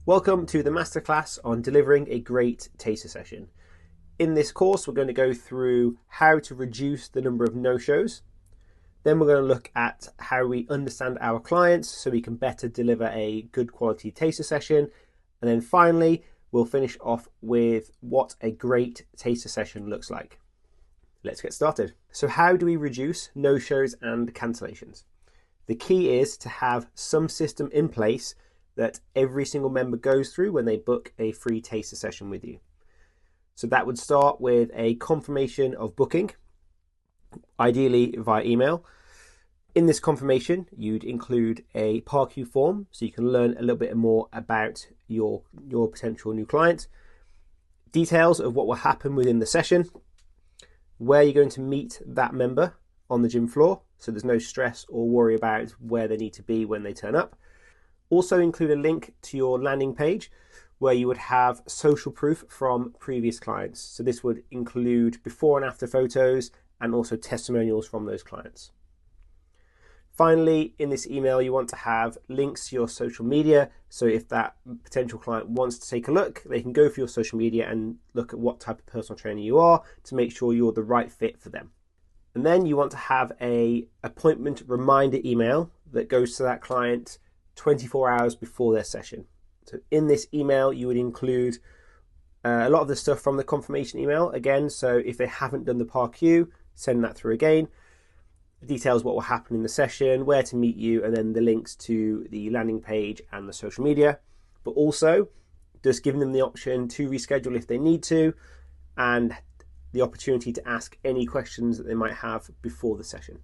Welcome to the masterclass on delivering a great taster session. In this course, we're going to go through how to reduce the number of no-shows. Then we're going to look at how we understand our clients so we can better deliver a good quality taster session. And then finally, we'll finish off with what a great taster session looks like. Let's get started. So how do we reduce no-shows and cancellations? The key is to have some system in place that every single member goes through when they book a free taster session with you. So that would start with a confirmation of booking, ideally via email. In this confirmation, you'd include a PARQ form so you can learn a little bit more about your potential new client, details of what will happen within the session, where you're going to meet that member on the gym floor, so there's no stress or worry about where they need to be when they turn up. Also include a link to your landing page where you would have social proof from previous clients. So this would include before and after photos and also testimonials from those clients. Finally, in this email, you want to have links to your social media. So if that potential client wants to take a look, they can go for your social media and look at what type of personal trainer you are to make sure you're the right fit for them. And then you want to have an appointment reminder email that goes to that client 24 hours before their session. So in this email, you would include a lot of the stuff from the confirmation email again. So if they haven't done the PARQ, send that through again. The details what will happen in the session, where to meet you, and then the links to the landing page and the social media. But also just giving them the option to reschedule if they need to, and the opportunity to ask any questions that they might have before the session.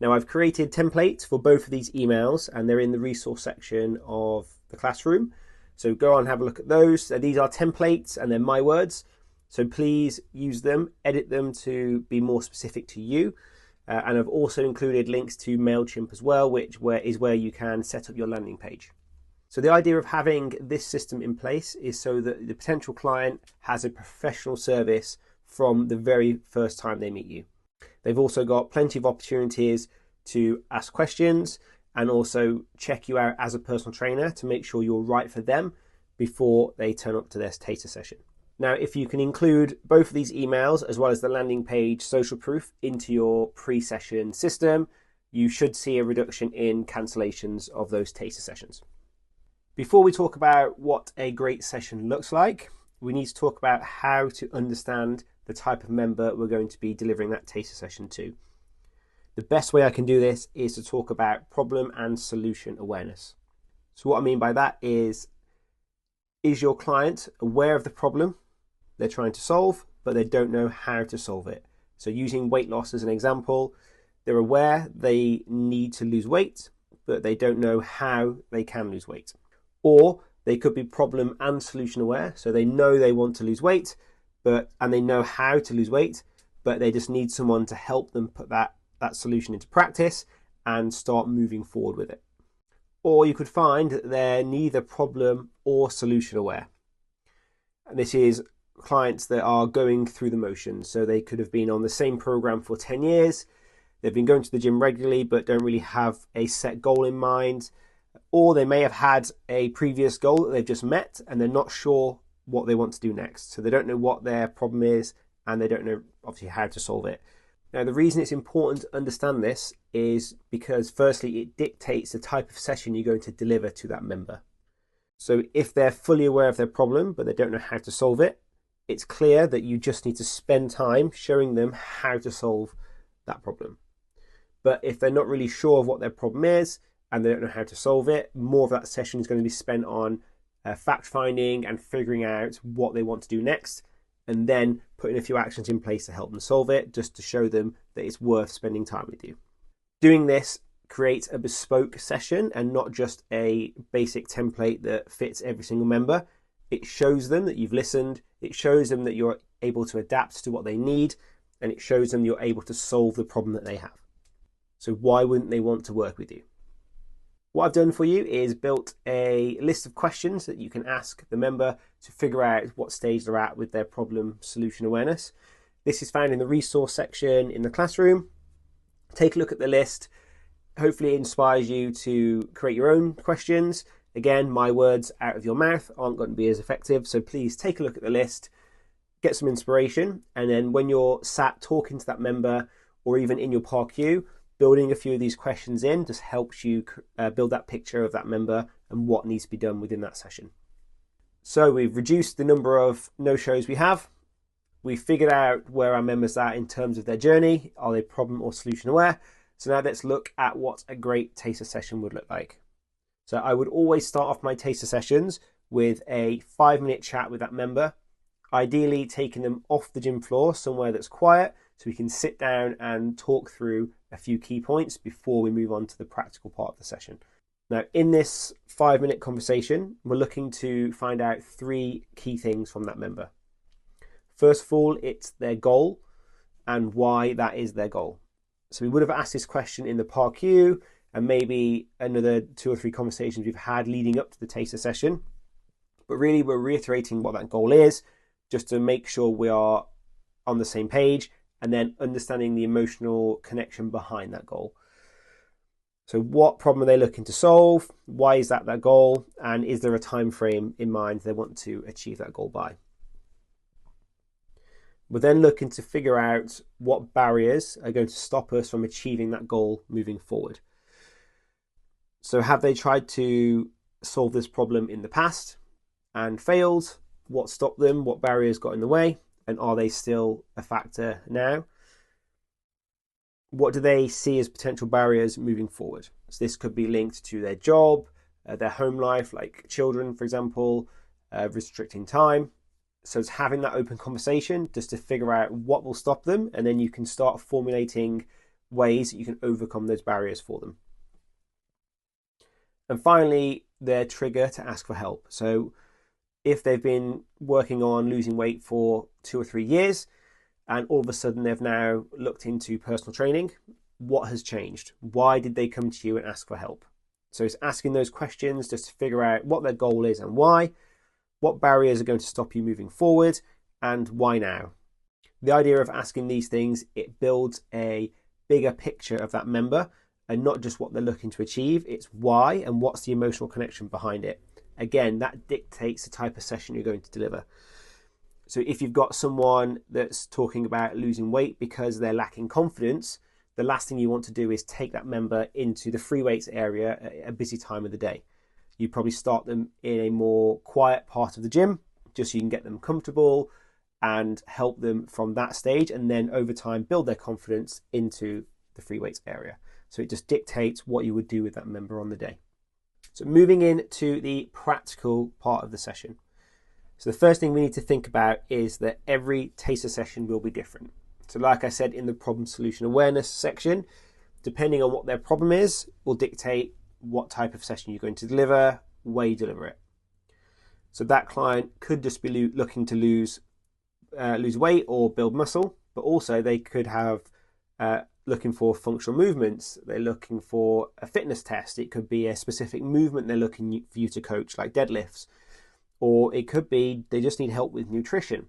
Now I've created templates for both of these emails and they're in the resource section of the classroom. So go on and have a look at those. So these are templates and they're my words. So please use them, edit them to be more specific to you. And I've also included links to MailChimp as well, which is where you can set up your landing page. So the idea of having this system in place is so that the potential client has a professional service from the very first time they meet you. They've also got plenty of opportunities to ask questions and also check you out as a personal trainer to make sure you're right for them before they turn up to their taster session. Now, if you can include both of these emails as well as the landing page social proof into your pre-session system, you should see a reduction in cancellations of those taster sessions. Before we talk about what a great session looks like, we need to talk about how to understand the type of member we're going to be delivering that taster session to. The best way I can do this is to talk about problem and solution awareness. So what I mean by that is your client aware of the problem they're trying to solve, but they don't know how to solve it? So using weight loss as an example, they're aware they need to lose weight, but they don't know how they can lose weight. Or they could be problem and solution aware, so they know they want to lose weight, and they know how to lose weight, but they just need someone to help them put that solution into practice and start moving forward with it. Or you could find that they're neither problem or solution aware. And this is clients that are going through the motions. So they could have been on the same program for 10 years. They've been going to the gym regularly, but don't really have a set goal in mind. Or they may have had a previous goal that they've just met and they're not sure what they want to do next. So they don't know what their problem is and they don't know obviously how to solve it. Now the reason it's important to understand this is because firstly it dictates the type of session you're going to deliver to that member. So if they're fully aware of their problem but they don't know how to solve it, it's clear that you just need to spend time showing them how to solve that problem. But if they're not really sure of what their problem is and they don't know how to solve it, more of that session is going to be spent on fact finding and figuring out what they want to do next, and then putting a few actions in place to help them solve it, just to show them that it's worth spending time with you. Doing this creates a bespoke session and not just a basic template that fits every single member. It shows them that you've listened, it shows them that you're able to adapt to what they need, and it shows them you're able to solve the problem that they have. So why wouldn't they want to work with you? What I've done for you is built a list of questions that you can ask the member to figure out what stage they're at with their problem solution awareness. This is found in the resource section in the classroom. Take a look at the list. Hopefully it inspires you to create your own questions Again, my words out of your mouth aren't going to be as effective, so please take a look at the list, get some inspiration, and then when you're sat talking to that member or even in your par queue, building a few of these questions in just helps you build that picture of that member and what needs to be done within that session. So we've reduced the number of no-shows we have. We've figured out where our members are in terms of their journey. Are they problem or solution aware? So now let's look at what a great taster session would look like. So I would always start off my taster sessions with a 5-minute chat with that member, ideally taking them off the gym floor somewhere that's quiet so we can sit down and talk through a few key points before we move on to the practical part of the session. Now, in this 5-minute conversation, we're looking to find out 3 key things from that member. First of all, it's their goal and why that is their goal. So we would have asked this question in the par queue and maybe another 2 or 3 conversations we've had leading up to the taster session. But really, we're reiterating what that goal is just to make sure we are on the same page and then understanding the emotional connection behind that goal. So what problem are they looking to solve? Why is that their goal? And is there a time frame in mind they want to achieve that goal by? We're then looking to figure out what barriers are going to stop us from achieving that goal moving forward. So have they tried to solve this problem in the past and failed? What stopped them? What barriers got in the way? And are they still a factor now? What do they see as potential barriers moving forward? So this could be linked to their job, their home life, like children, for example, restricting time. So it's having that open conversation just to figure out what will stop them, and then you can start formulating ways that you can overcome those barriers for them. And finally, their trigger to ask for help. So if they've been working on losing weight for 2 or 3 years, and all of a sudden they've now looked into personal training, what has changed? Why did they come to you and ask for help? So it's asking those questions just to figure out what their goal is and why, what barriers are going to stop you moving forward, and why now. The idea of asking these things, it builds a bigger picture of that member and not just what they're looking to achieve, it's why and what's the emotional connection behind it. Again, that dictates the type of session you're going to deliver. So if you've got someone that's talking about losing weight because they're lacking confidence, the last thing you want to do is take that member into the free weights area at a busy time of the day. You probably start them in a more quiet part of the gym, just so you can get them comfortable and help them from that stage, and then over time build their confidence into the free weights area. So it just dictates what you would do with that member on the day. So moving into the practical part of the session. So the first thing we need to think about is that every taster session will be different. So like I said in the problem solution awareness section, depending on what their problem is, will dictate what type of session you're going to deliver, where you deliver it. So that client could just be looking to lose weight or build muscle, but also they could have looking for functional movements. They're looking for a fitness test. It could be a specific movement they're looking for you to coach, like deadlifts, or it could be they just need help with nutrition.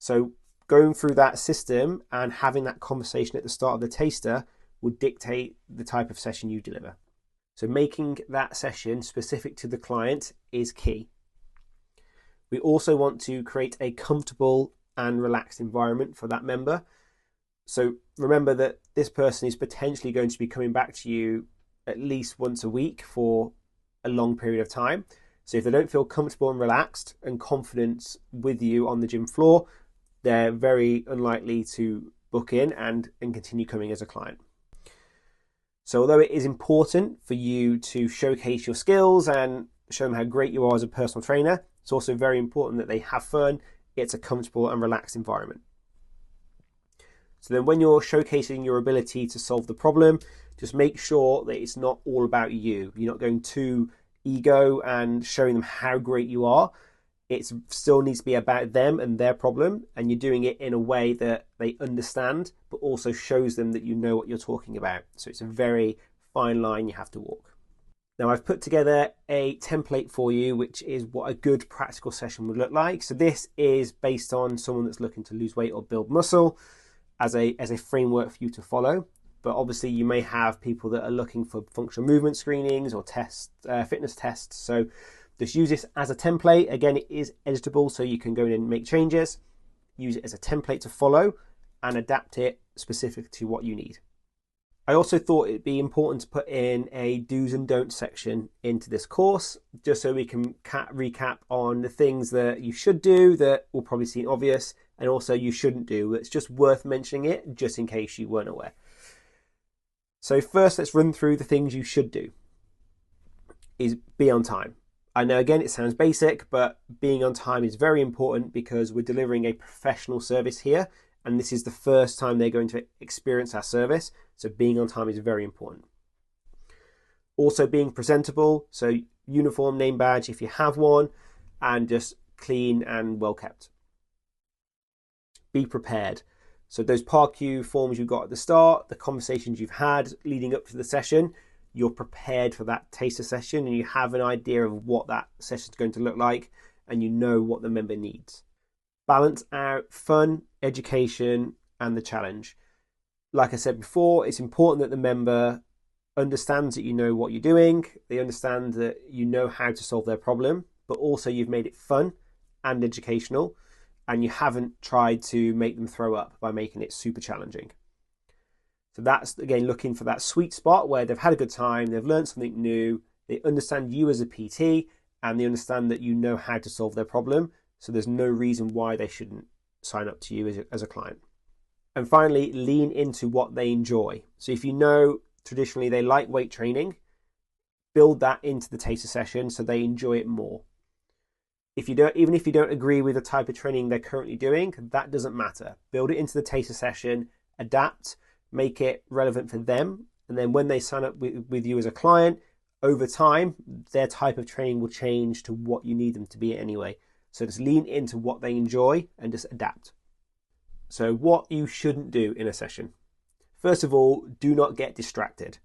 So going through that system and having that conversation at the start of the taster would dictate the type of session you deliver. So making that session specific to the client is key. We also want to create a comfortable and relaxed environment for that member. So remember that this person is potentially going to be coming back to you at least once a week for a long period of time. So if they don't feel comfortable and relaxed and confident with you on the gym floor, they're very unlikely to book in and continue coming as a client. So although it is important for you to showcase your skills and show them how great you are as a personal trainer, it's also very important that they have fun. It's a comfortable and relaxed environment. So then when you're showcasing your ability to solve the problem, just make sure that it's not all about you. You're not going too ego and showing them how great you are. It still needs to be about them and their problem, and you're doing it in a way that they understand, but also shows them that you know what you're talking about. So it's a very fine line you have to walk. Now I've put together a template for you, which is what a good practical session would look like. So this is based on someone that's looking to lose weight or build muscle as a framework for you to follow. but obviously you may have people that are looking for functional movement screenings or tests, fitness tests. So just use this as a template. Again, it is editable, so you can go in and make changes, use it as a template to follow, and adapt it specific to what you need. I also thought it'd be important to put in a do's and don'ts section into this course, just so we can recap on the things that you should do that will probably seem obvious, and also you shouldn't do. It's just worth mentioning it just in case you weren't aware. So first, let's run through the things you should do. Is be on time. I know, again, it sounds basic, but being on time is very important because we're delivering a professional service here, and this is the first time they're going to experience our service. So being on time is very important. Also being presentable, so uniform, name badge if you have one, and just clean and well kept. Be prepared. So those PARQ forms you've got at the start, the conversations you've had leading up to the session, you're prepared for that taster session and you have an idea of what that session is going to look like and you know what the member needs. Balance out fun, education, and the challenge. Like I said before, it's important that the member understands that you know what you're doing, they understand that you know how to solve their problem, but also you've made it fun and educational, and you haven't tried to make them throw up by making it super challenging. So that's, again, looking for that sweet spot where they've had a good time, they've learned something new, they understand you as a PT, and they understand that you know how to solve their problem. So there's no reason why they shouldn't sign up to you as a client. And finally, lean into what they enjoy. So if you know traditionally they like weight training, build that into the taster session so they enjoy it more. Even if you don't agree with the type of training they're currently doing, that doesn't matter. Build it into the taster session, adapt, make it relevant for them. And then when they sign up with you as a client, over time, their type of training will change to what you need them to be anyway. So just lean into what they enjoy and just adapt. So what you shouldn't do in a session. First of all, do not get distracted.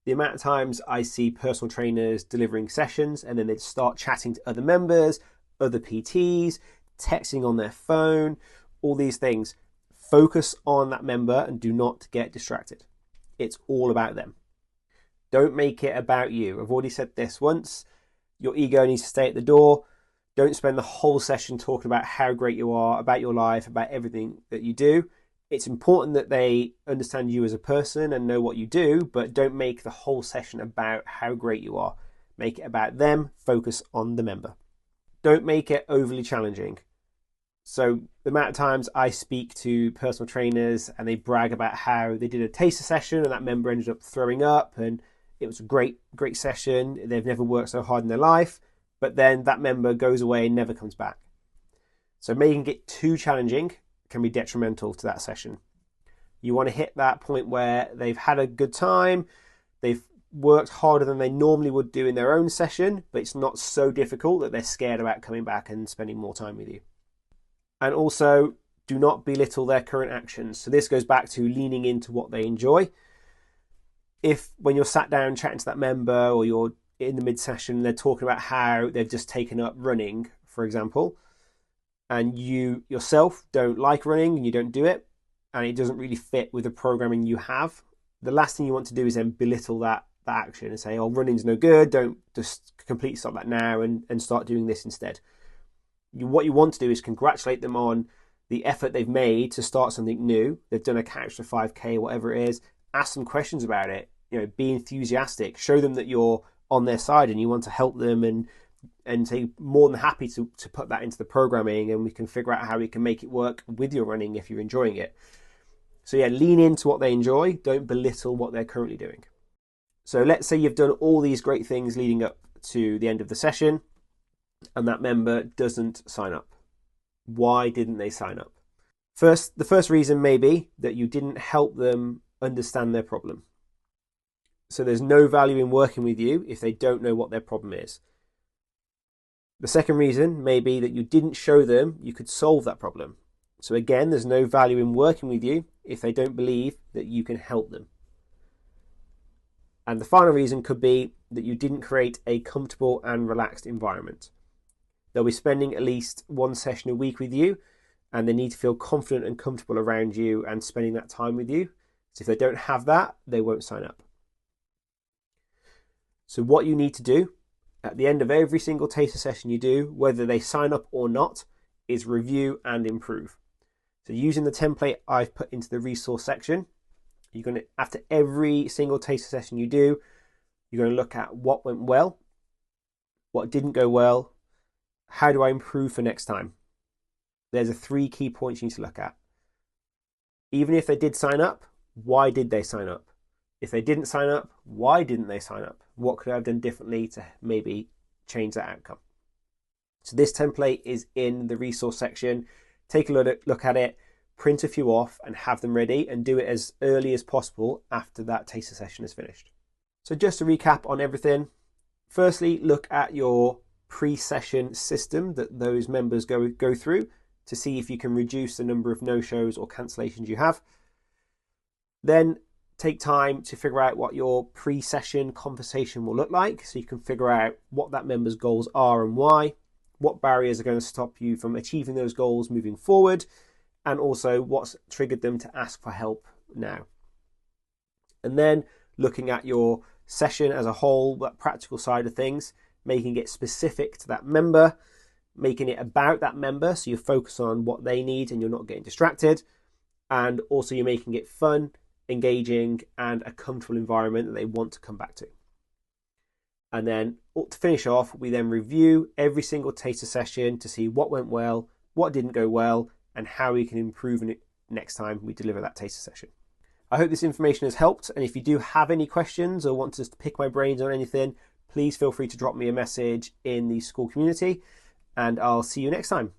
The amount of times I see personal trainers delivering sessions and then they start chatting to other members, other PTs, texting on their phone, all these things. Focus on that member and do not get distracted. It's all about them. Don't make it about you. I've already said this once. Your ego needs to stay at the door. Don't spend the whole session talking about how great you are, about your life, about everything that you do. It's important that they understand you as a person and know what you do, but don't make the whole session about how great you are. Make it about them. Focus on the member. Don't make it overly challenging. So the amount of times I speak to personal trainers and they brag about how they did a taster session and that member ended up throwing up and it was a great session. They've never worked so hard in their life, but then that member goes away and never comes back. So making it too challenging can be detrimental to that session. You want to hit that point where they've had a good time, they've worked harder than they normally would do in their own session, but it's not so difficult that they're scared about coming back and spending more time with you. And also, do not belittle their current actions. So this goes back to leaning into what they enjoy. If when you're sat down chatting to that member or you're in the mid-session, they're talking about how they've just taken up running, for example, and you yourself don't like running and you don't do it, and it doesn't really fit with the programming you have, the last thing you want to do is then belittle that action and say, oh, running's no good, don't just completely stop that now and start doing this instead. What you want to do is congratulate them on the effort they've made to start something new. They've done a couch to 5K, whatever it is. Ask them questions about it. Be enthusiastic. Show them that you're on their side and you want to help them, and say more than happy to put that into the programming, and we can figure out how we can make it work with your running if you're enjoying it. So yeah, lean into what they enjoy. Don't belittle what they're currently doing. So let's say you've done all these great things leading up to the end of the session, and that member doesn't sign up. Why didn't they sign up? The first reason may be that you didn't help them understand their problem. So there's no value in working with you if they don't know what their problem is. The second reason may be that you didn't show them you could solve that problem. So again, there's no value in working with you if they don't believe that you can help them. And the final reason could be that you didn't create a comfortable and relaxed environment. They'll be spending at least one session a week with you, and they need to feel confident and comfortable around you and spending that time with you. So if they don't have that, they won't sign up. So what you need to do at the end of every single taster session you do, whether they sign up or not, is review and improve. So using the template I've put into the resource section, you're going to, after every single taster session you do, you're going to look at what went well, what didn't go well, how do I improve for next time. There's the 3 key points you need to look at. Even if they did sign up, why did they sign up? If they didn't sign up, why didn't they sign up? What could I have done differently to maybe change that outcome? So this template is in the resource section. Take a look at it, print a few off and have them ready, and do it as early as possible after that taster session is finished. So just to recap on everything, firstly, look at your pre-session system that those members go through to see if you can reduce the number of no-shows or cancellations you have. Then take time to figure out what your pre-session conversation will look like, so you can figure out what that member's goals are and why, what barriers are going to stop you from achieving those goals moving forward, and also what's triggered them to ask for help now. And then looking at your session as a whole, that practical side of things, making it specific to that member, making it about that member so you focus on what they need and you're not getting distracted, and also you're making it fun, engaging, and a comfortable environment that they want to come back to. And then to finish off, we then review every single taster session to see what went well, what didn't go well, and how we can improve it next time we deliver that taster session. I hope this information has helped, and if you do have any questions or want to pick my brains on anything, please feel free to drop me a message in the school community, and I'll see you next time.